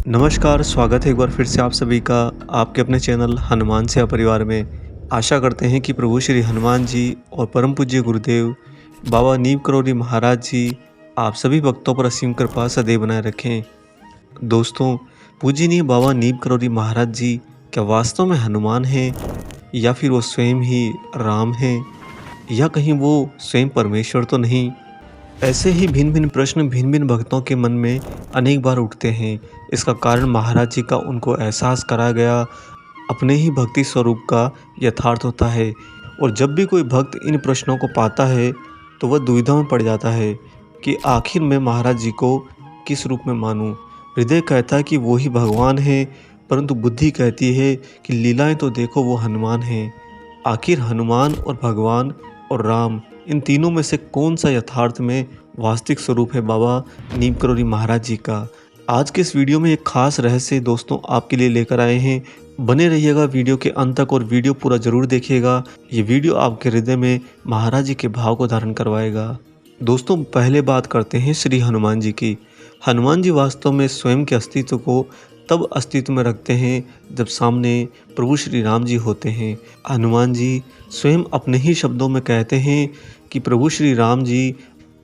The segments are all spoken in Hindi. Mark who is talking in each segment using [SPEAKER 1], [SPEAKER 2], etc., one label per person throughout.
[SPEAKER 1] नमस्कार, स्वागत है एक बार फिर से आप सभी का आपके अपने चैनल हनुमान सेवा परिवार में। आशा करते हैं कि प्रभु श्री हनुमान जी और परम पूज्य गुरुदेव बाबा नीम करौरी महाराज जी आप सभी भक्तों पर असीम कृपा सदैव बनाए रखें। दोस्तों, पूजनीय बाबा नीम करौरी महाराज जी क्या वास्तव में हनुमान हैं या फिर वो स्वयं ही राम हैं या कहीं वो स्वयं परमेश्वर तो नहीं? ऐसे ही भिन्न-भिन्न प्रश्न भिन्न-भिन्न भक्तों के मन में अनेक बार उठते हैं। इसका कारण महाराज जी का उनको एहसास कराया गया अपने ही भक्ति स्वरूप का यथार्थ होता है। और जब भी कोई भक्त इन प्रश्नों को पाता है तो वह दुविधा में पड़ जाता है कि आखिर मैं महाराज जी को किस रूप में मानूं। हृदय कहता है कि वो ही भगवान है, परंतु बुद्धि कहती है कि लीलाएं तो देखो वो हनुमान हैं। आखिर हनुमान और भगवान और राम इन तीनों में से कौन सा यथार्थ में वास्तविक स्वरूप है बाबा नीम करौरी महाराज जी का? आज के इस वीडियो में एक खास रहस्य दोस्तों आपके लिए लेकर आए हैं। बने रहिएगा वीडियो के अंत तक और वीडियो पूरा जरूर देखिएगा। ये वीडियो आपके हृदय में महाराज जी के भाव को धारण करवाएगा। दोस्तों, पहले बात करते हैं श्री हनुमान जी की। हनुमान जी वास्तव में स्वयं के अस्तित्व को तब अस्तित्व में रखते हैं जब सामने प्रभु श्री राम जी होते हैं। हनुमान जी स्वयं अपने ही शब्दों में कहते हैं कि प्रभु श्री राम जी,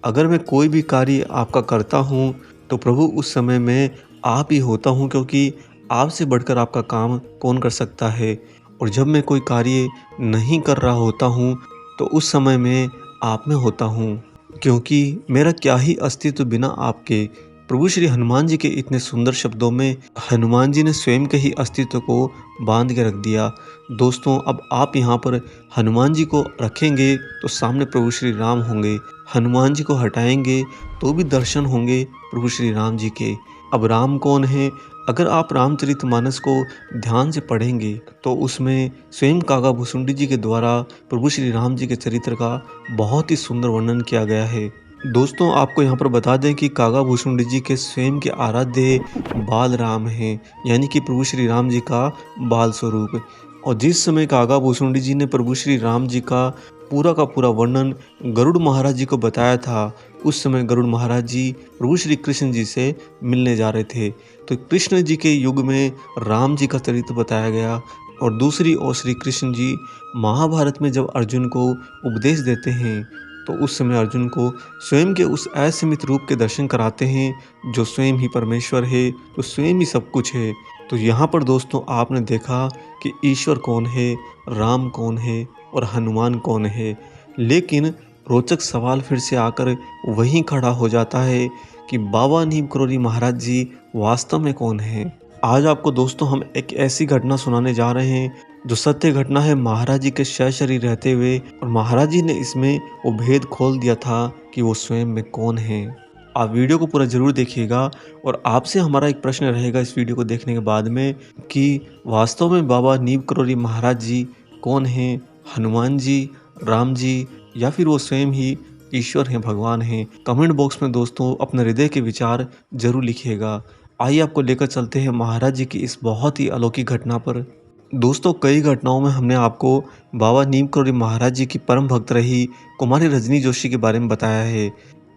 [SPEAKER 1] अगर मैं कोई भी कार्य आपका करता हूँ तो प्रभु उस समय में आप ही होता हूँ, क्योंकि आपसे बढ़कर आपका काम कौन कर सकता है। और जब मैं कोई कार्य नहीं कर रहा होता हूँ तो उस समय में आप में होता हूँ, क्योंकि मेरा क्या ही अस्तित्व बिना आपके। प्रभु श्री हनुमान जी के इतने सुंदर शब्दों में हनुमान जी ने स्वयं के ही अस्तित्व को बांध के रख दिया। दोस्तों, अब आप यहाँ पर हनुमान जी को रखेंगे तो सामने प्रभु श्री राम होंगे, हनुमान जी को हटाएंगे तो भी दर्शन होंगे प्रभु श्री राम जी के। अब राम कौन है? अगर आप रामचरितमानस को ध्यान से पढ़ेंगे तो उसमें स्वयं कागा भुसुंडी जी के द्वारा प्रभु श्री राम जी के चरित्र का बहुत ही सुंदर वर्णन किया गया है। दोस्तों, आपको यहाँ पर बता दें कि कागा भुसुंडी जी के स्वयं के आराध्य बाल राम हैं, यानी कि प्रभु श्री राम जी का बाल स्वरूप। और जिस समय कागा भुसुंडी जी ने प्रभु श्री राम जी का पूरा वर्णन गरुड़ महाराज जी को बताया था, उस समय गरुड़ महाराज जी प्रभु श्री कृष्ण जी से मिलने जा रहे थे। तो कृष्ण जी के युग में राम जी का चरित्र बताया गया। और दूसरी ओर श्री कृष्ण जी महाभारत में जब अर्जुन को उपदेश देते हैं तो उस समय अर्जुन को स्वयं के उस असीमित रूप के दर्शन कराते हैं जो स्वयं ही परमेश्वर है, जो स्वयं ही सब कुछ है। तो यहाँ पर दोस्तों आपने देखा कि ईश्वर कौन है, राम कौन है और हनुमान कौन है। लेकिन रोचक सवाल फिर से आकर वहीं खड़ा हो जाता है कि बाबा नीम करौरी महाराज जी वास्तव में कौन है। आज आपको दोस्तों हम एक ऐसी घटना सुनाने जा रहे हैं जो सत्य घटना है महाराज जी के सशरीर रहते हुए, और महाराज जी ने इसमें वो भेद खोल दिया था कि वो स्वयं में कौन है। आप वीडियो को पूरा जरूर देखिएगा। और आपसे हमारा एक प्रश्न रहेगा इस वीडियो को देखने के बाद में कि वास्तव में बाबा नीम करौरी महाराज जी कौन हैं? हनुमान जी, राम जी, या फिर वो स्वयं ही ईश्वर हैं, भगवान हैं? कमेंट बॉक्स में दोस्तों अपने हृदय के विचार जरूर लिखिएगा। आइए आपको लेकर चलते हैं महाराज जी की इस बहुत ही अलौकिक घटना पर। दोस्तों, कई घटनाओं में हमने आपको बाबा नीम करौरी महाराज जी की परम भक्त रही कुमारी रजनी जोशी के बारे में बताया है,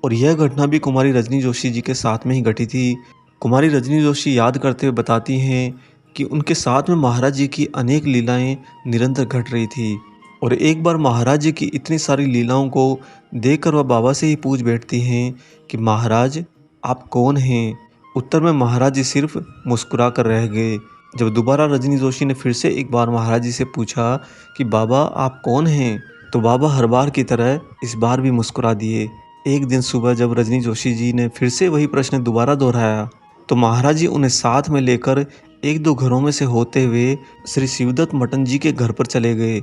[SPEAKER 1] और यह घटना भी कुमारी रजनी जोशी जी के साथ में ही घटी थी। कुमारी रजनी जोशी याद करते हुए बताती हैं कि उनके साथ में महाराज जी की अनेक लीलाएं निरंतर घट रही थी। और एक बार महाराज जी की इतनी सारी लीलाओं को देखकर वह बाबा से ही पूछ बैठती हैं कि महाराज आप कौन हैं? उत्तर में महाराज जी सिर्फ मुस्कुरा कर रह गए। जब दोबारा रजनी जोशी ने फिर से एक बार महाराज जी से पूछा कि बाबा आप कौन हैं, तो बाबा हर बार की तरह इस बार भी मुस्कुरा दिए। एक दिन सुबह जब रजनी जोशी जी ने फिर से वही प्रश्न दोबारा दोहराया तो महाराज जी उन्हें साथ में लेकर एक दो घरों में से होते हुए श्री शिवदत्त मटन जी के घर पर चले गए।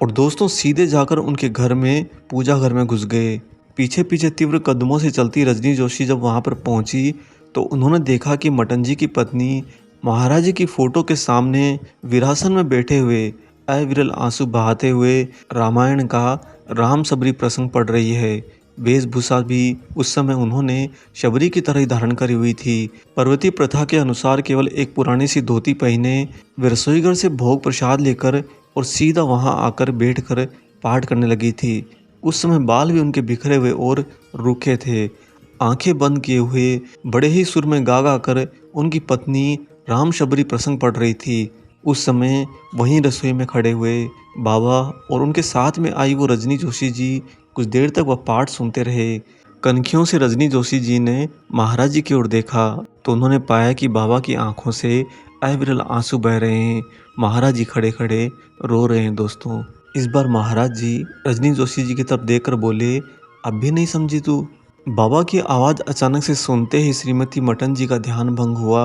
[SPEAKER 1] और दोस्तों, सीधे जाकर उनके घर में पूजा घर में घुस गए। पीछे पीछे तीव्र कदमों से चलती रजनी जोशी जब वहां पर पहुंची तो उन्होंने देखा कि मटन जी की पत्नी महाराज जी की फोटो के सामने वीरासन में बैठे हुए अविरल आंसू बहाते हुए रामायण का राम सबरी प्रसंग पढ़ रही है। वेशभूषा भी उस समय उन्होंने शबरी की तरह ही धारण करी हुई थी। पर्वतीय प्रथा के अनुसार केवल एक पुरानी सी धोती पहने वे रसोईघर से भोग प्रसाद लेकर और सीधा वहां आकर बैठकर पाठ करने लगी थी। उस समय बाल भी उनके बिखरे हुए और रूखे थे। आंखें बंद किए हुए बड़े ही सुर में गा गा कर उनकी पत्नी राम शबरी प्रसंग पढ़ रही थी। उस समय वहीं रसोई में खड़े हुए बाबा और उनके साथ में आई वो रजनी जोशी जी कुछ देर तक वह पाठ सुनते रहे। कनखियों से रजनी जोशी जी ने महाराज जी की ओर देखा तो उन्होंने पाया कि बाबा की आंखों से अविरल आंसू बह रहे हैं। महाराज जी खड़े खड़े रो रहे हैं दोस्तों। इस बार महाराज जी रजनी जोशी जी की तरफ देखकर बोले, अब भी नहीं समझी तू? बाबा की आवाज़ अचानक से सुनते ही श्रीमती मटन जी का ध्यान भंग हुआ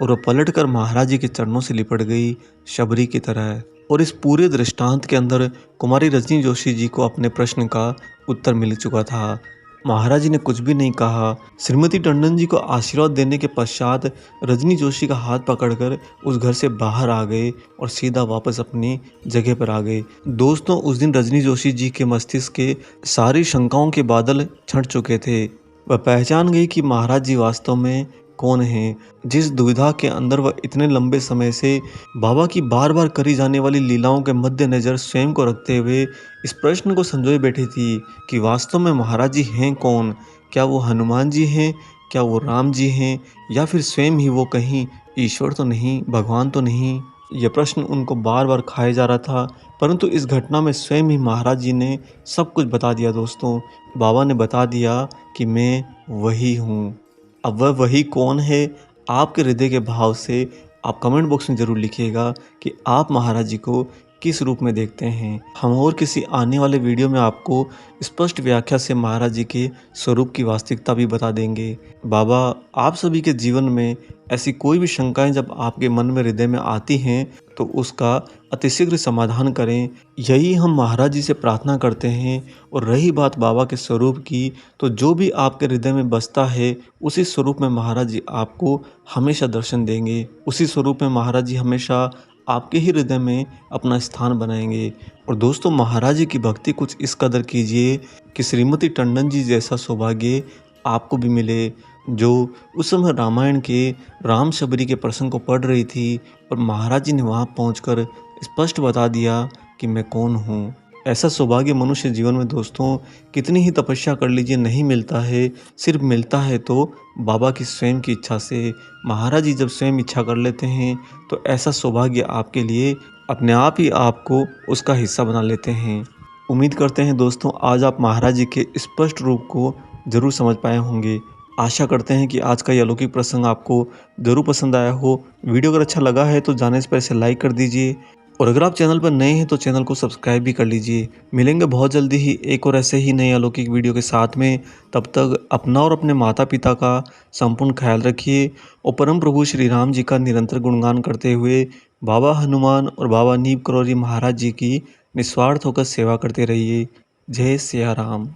[SPEAKER 1] और वह पलटकर महाराज जी के चरणों से लिपट गई शबरी की तरह। और इस पूरे दृष्टांत के अंदर कुमारी रजनी जोशी जी को अपने प्रश्न का उत्तर मिल चुका था। महाराज जी ने कुछ भी नहीं कहा। श्रीमती टंडन जी को आशीर्वाद देने के पश्चात रजनी जोशी का हाथ पकड़कर उस घर से बाहर आ गए और सीधा वापस अपनी जगह पर आ गए। दोस्तों, उस दिन रजनी जोशी जी के मस्तिष्क के सारी शंकाओं के बादल छंट चुके थे। वह पहचान गई कि महाराज जी वास्तव में कौन हैं। जिस दुविधा के अंदर वह इतने लंबे समय से बाबा की बार बार करी जाने वाली लीलाओं के मद्देनजर स्वयं को रखते हुए इस प्रश्न को संजोए बैठी थी कि वास्तव में महाराज जी हैं कौन? क्या वो हनुमान जी हैं? क्या वो राम जी हैं? या फिर स्वयं ही वो कहीं ईश्वर तो नहीं, भगवान तो नहीं? यह प्रश्न उनको बार बार खाया जा रहा था, परंतु इस घटना में स्वयं ही महाराज जी ने सब कुछ बता दिया दोस्तों। बाबा ने बता दिया कि मैं वही हूँ। अब वह वही कौन है? आपके हृदय के भाव से आप कमेंट बॉक्स में ज़रूर लिखिएगा कि आप महाराज जी को किस रूप में देखते हैं। हम और किसी आने वाले वीडियो में आपको स्पष्ट व्याख्या से महाराज जी के स्वरूप की वास्तविकता भी बता देंगे। बाबा आप सभी के जीवन में ऐसी कोई भी शंकाएं जब आपके मन में हृदय में आती हैं तो उसका अतिशीघ्र समाधान करें, यही हम महाराज जी से प्रार्थना करते हैं। और रही बात बाबा के स्वरूप की, तो जो भी आपके हृदय में बसता है उसी स्वरूप में महाराज जी आपको हमेशा दर्शन देंगे। उसी स्वरूप में महाराज जी हमेशा आपके ही हृदय में अपना स्थान बनाएंगे। और दोस्तों, महाराज जी की भक्ति कुछ इस कदर कीजिए कि श्रीमती टंडन जी जैसा सौभाग्य आपको भी मिले, जो उस समय रामायण के राम शबरी के प्रसंग को पढ़ रही थी और महाराज जी ने वहाँ पहुंचकर स्पष्ट बता दिया कि मैं कौन हूँ। ऐसा सौभाग्य मनुष्य जीवन में दोस्तों कितनी ही तपस्या कर लीजिए नहीं मिलता है। सिर्फ मिलता है तो बाबा की स्वयं की इच्छा से। महाराज जी जब स्वयं इच्छा कर लेते हैं तो ऐसा सौभाग्य आपके लिए अपने आप ही आपको उसका हिस्सा बना लेते हैं। उम्मीद करते हैं दोस्तों आज आप महाराज जी के स्पष्ट रूप को जरूर समझ पाए होंगे। आशा करते हैं कि आज का ये अलौकिक प्रसंग आपको जरूर पसंद आया हो। वीडियो अगर अच्छा लगा है तो जाने से पहले इसे लाइक कर दीजिए और अगर आप चैनल पर नए हैं तो चैनल को सब्सक्राइब भी कर लीजिए। मिलेंगे बहुत जल्दी ही एक और ऐसे ही नए अलौकिक वीडियो के साथ में। तब तक अपना और अपने माता पिता का संपूर्ण ख्याल रखिए और परम प्रभु श्री राम जी का निरंतर गुणगान करते हुए बाबा हनुमान और बाबा नीम करोली महाराज जी की निस्वार्थ होकर सेवा करते रहिए। जय सिया राम।